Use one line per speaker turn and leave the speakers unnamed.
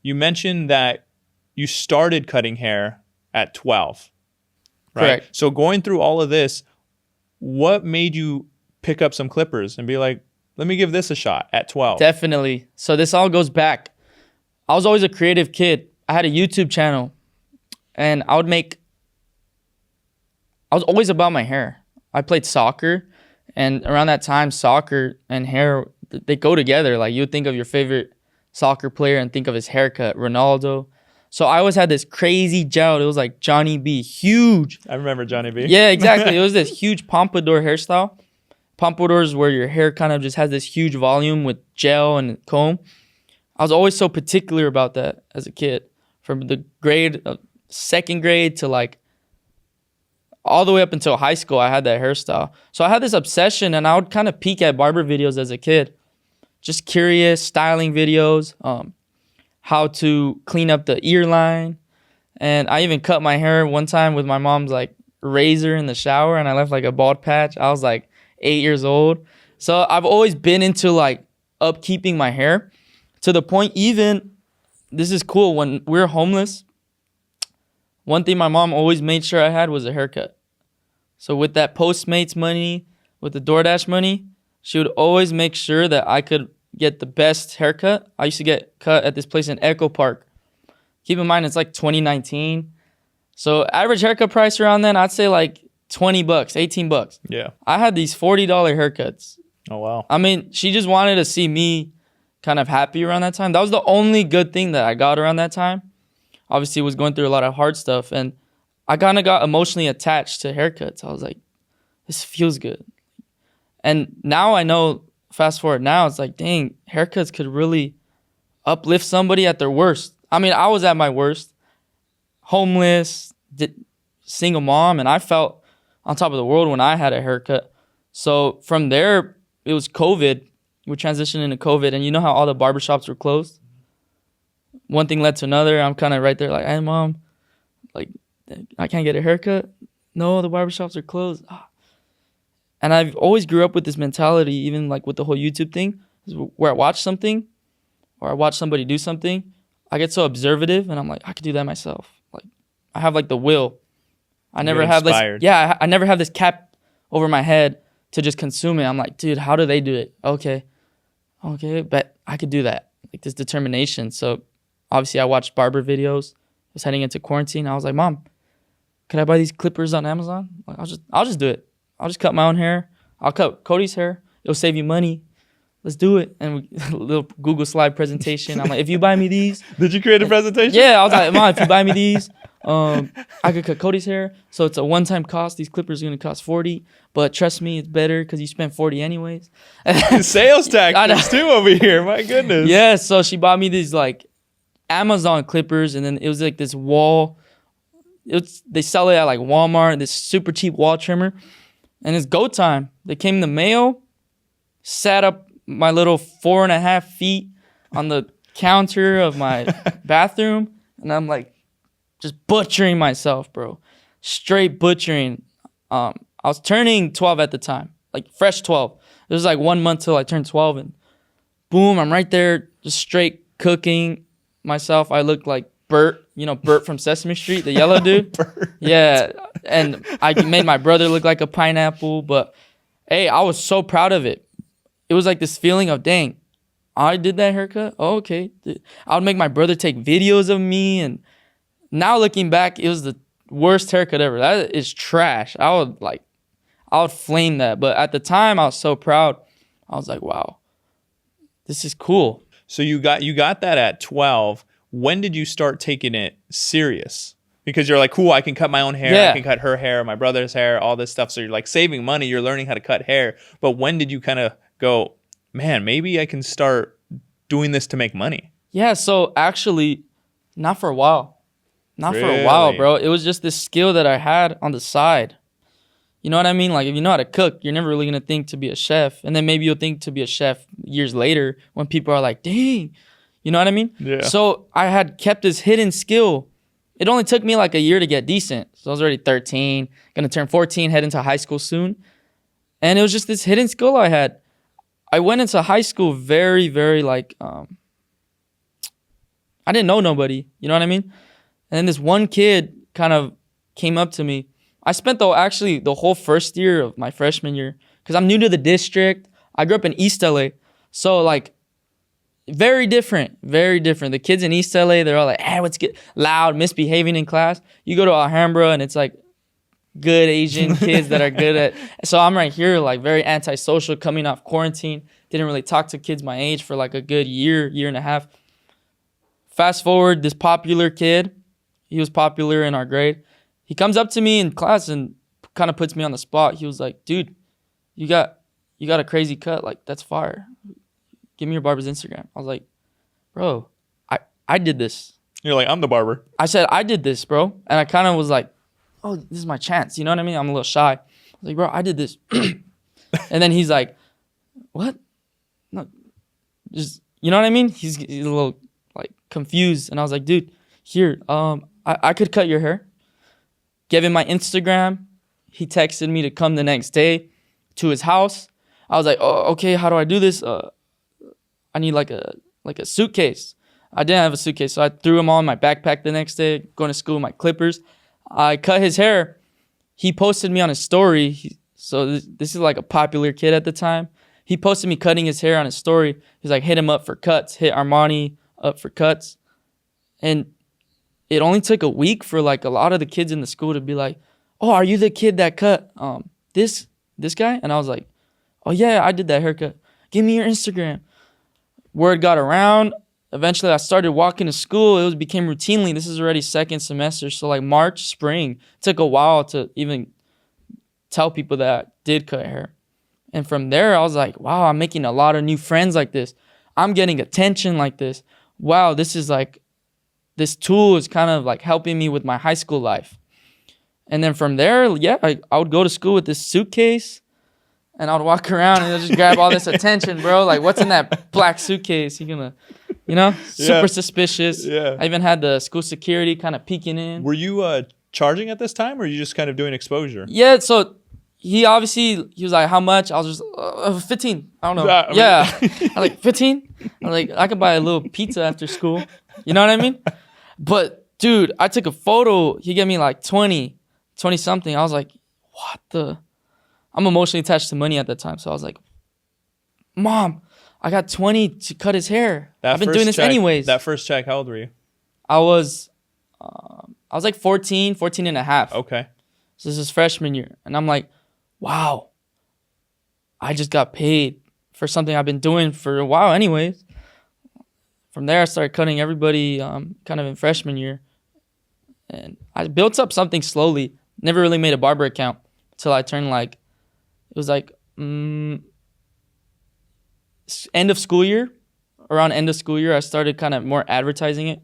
you mentioned that you started cutting hair at 12, right?
Correct.
So going through all of this, what made you pick up some clippers and be like, let me give this a shot at 12?
Definitely. So this all goes back. I was always a creative kid. I had a YouTube channel, and I was always about my hair. I played soccer, and around that time, soccer and hair, they go together. Like, you would think of your favorite soccer player and think of his haircut, Ronaldo. So I always had this crazy gel. It was like Johnny B, huge.
I remember Johnny B.
Yeah, exactly. It was this huge pompadour hairstyle. Pompadours where your hair kind of just has this huge volume with gel and comb. I was always so particular about that as a kid. From the second grade to like all the way up until high school, I had that hairstyle. So I had this obsession, and I would kind of peek at barber videos as a kid. Just curious, styling videos, how to clean up the ear line. And I even cut my hair one time with my mom's like razor in the shower, and I left like a bald patch. I was like 8 years old. So I've always been into like upkeeping my hair to the point, even this is cool, when we were homeless, one thing my mom always made sure I had was a haircut. So with that Postmates money, with the DoorDash money, she would always make sure that I could get the best haircut. I used to get cut at this place in Echo Park. Keep in mind, it's like 2019. So average haircut price around then, I'd say like $20, $18.
Yeah.
I had these $40 haircuts.
Oh, wow.
I mean, she just wanted to see me kind of happy around that time. That was the only good thing that I got around that time. Obviously, was going through a lot of hard stuff, and I kind of got emotionally attached to haircuts. I was like, this feels good. And now I know, fast forward now, it's like, dang, haircuts could really uplift somebody at their worst. I mean, I was at my worst, homeless, single mom, and I felt on top of the world when I had a haircut. So from there, it was COVID. We transitioned into COVID, and you know how all the barbershops were closed? One thing led to another. I'm kind of right there like, hey, Mom, like, I can't get a haircut. No, the barbershops are closed. And I've always grew up with this mentality, even like with the whole YouTube thing, where I watch something or I watch somebody do something, I get so observative, and I'm like, I could do that myself. Like, I have like the will. I never have this. Yeah, I never have this cap over my head to just consume it. I'm like, dude, how do they do it? Okay, but I could do that. Like, this determination. So obviously I watched barber videos. I was heading into quarantine. I was like, Mom, could I buy these clippers on Amazon? Like, I'll just do it. I'll just cut my own hair. I'll cut Cody's hair. It'll save you money. Let's do it. And a little Google slide presentation. I'm like, if you buy me these.
Did you create a presentation?
Yeah, I was like, Mom, if you buy me these, I could cut Cody's hair. So it's a one-time cost. These clippers are going to cost $40. But trust me, it's better because you spent $40 anyways.
Sales tactics too over here. My goodness.
Yeah, so she bought me these like Amazon clippers, and then it was like this wall. They sell it at like Walmart, this super cheap wall trimmer. And it's go time. They came in the mail, sat up my little 4.5 feet on the counter of my bathroom, and I'm like just butchering myself, bro. Straight butchering. I was turning 12 at the time, like fresh 12. It was like 1 month till I turned 12, and boom, I'm right there just straight cooking myself. I looked like Bert, Bert from Sesame Street, the yellow dude. Yeah, and I made my brother look like a pineapple, but hey, I was so proud of it. It was like this feeling of, dang, I did that haircut? Oh, okay. I would make my brother take videos of me, and now looking back, it was the worst haircut ever. That is trash. I would flame that, but at the time, I was so proud. I was like, wow, this is cool.
So you got that at 12. When did you start taking it serious? Because you're like, cool, I can cut my own hair. Yeah. I can cut her hair, my brother's hair, all this stuff. So you're like saving money. You're learning how to cut hair. But when did you kind of go, man, maybe I can start doing this to make money?
Yeah, so actually, not for a while. Not for a while, bro. It was just this skill that I had on the side. You know what I mean? Like, if you know how to cook, you're never really going to think to be a chef. And then maybe you'll think to be a chef years later when people are like, dang. You know what I mean?
Yeah.
So I had kept this hidden skill. It only took me like a year to get decent. So I was already 13, going to turn 14, head into high school soon. And it was just this hidden skill I had. I went into high school very, very like, I didn't know nobody. You know what I mean? And then this one kid kind of came up to me. I spent the whole first year of my freshman year, because I'm new to the district. I grew up in East LA. So like, very different, very different. The kids in East LA, they're all like, hey, what's good? Loud, misbehaving in class. You go to Alhambra and it's like good Asian kids that are good at. So I'm right here, like very antisocial, coming off quarantine. Didn't really talk to kids my age for like a good year and a half. Fast forward, this popular kid, he was popular in our grade. He comes up to me in class and kind of puts me on the spot. He was like, dude, you got a crazy cut. Like, that's fire. Give me your barber's Instagram. I was like, bro, I did this.
You're like, I'm the barber.
I said, I did this, bro. And I kind of was like, oh, this is my chance. You know what I mean? I'm a little shy. I was like, bro, I did this. And then he's like, what? No, just, you know what I mean? He's a little like confused. And I was like, dude, here, I could cut your hair. Gave him my Instagram. He texted me to come the next day to his house. I was like, oh, okay, how do I do this? I need like a suitcase. I didn't have a suitcase, so I threw them all in my backpack the next day, going to school with my clippers. I cut his hair. He posted me on his story. So this is like a popular kid at the time. He posted me cutting his hair on his story. He's like, hit him up for cuts, hit Armani up for cuts. And it only took a week for like a lot of the kids in the school to be like, oh, are you the kid that cut this guy? And I was like, oh yeah, I did that haircut. Give me your Instagram. Word got around. Eventually I started walking to school. It became routinely. This is already second semester. So like March, spring, it took a while to even tell people that I did cut hair. And from there, I was like, wow, I'm making a lot of new friends like this. I'm getting attention like this. Wow, this tool is kind of like helping me with my high school life. And then from there, yeah, I would go to school with this suitcase. And I would walk around and just grab all this attention, bro. Like, what's in that black suitcase? You're gonna, super suspicious.
Yeah.
I even had the school security kind of peeking in.
Were you charging at this time, or are you just kind of doing exposure?
Yeah, so he was like, how much? I was just, 15. I don't know. Yeah. I was like, 15? I'm like, I could buy a little pizza after school. You know what I mean? But, dude, I took a photo. He gave me like 20 something. I was like, what the? I'm emotionally attached to money at that time. So I was like, Mom, I got 20 to cut his hair. I've been doing this anyways.
That first check, how old were you?
I was like 14 and a half.
Okay.
So this is freshman year. And I'm like, wow, I just got paid for something I've been doing for a while anyways. From there, I started cutting everybody kind of in freshman year. And I built up something slowly. Never really made a barber account until I turned like, it was like end of school year. Around end of school year, I started kind of more advertising it.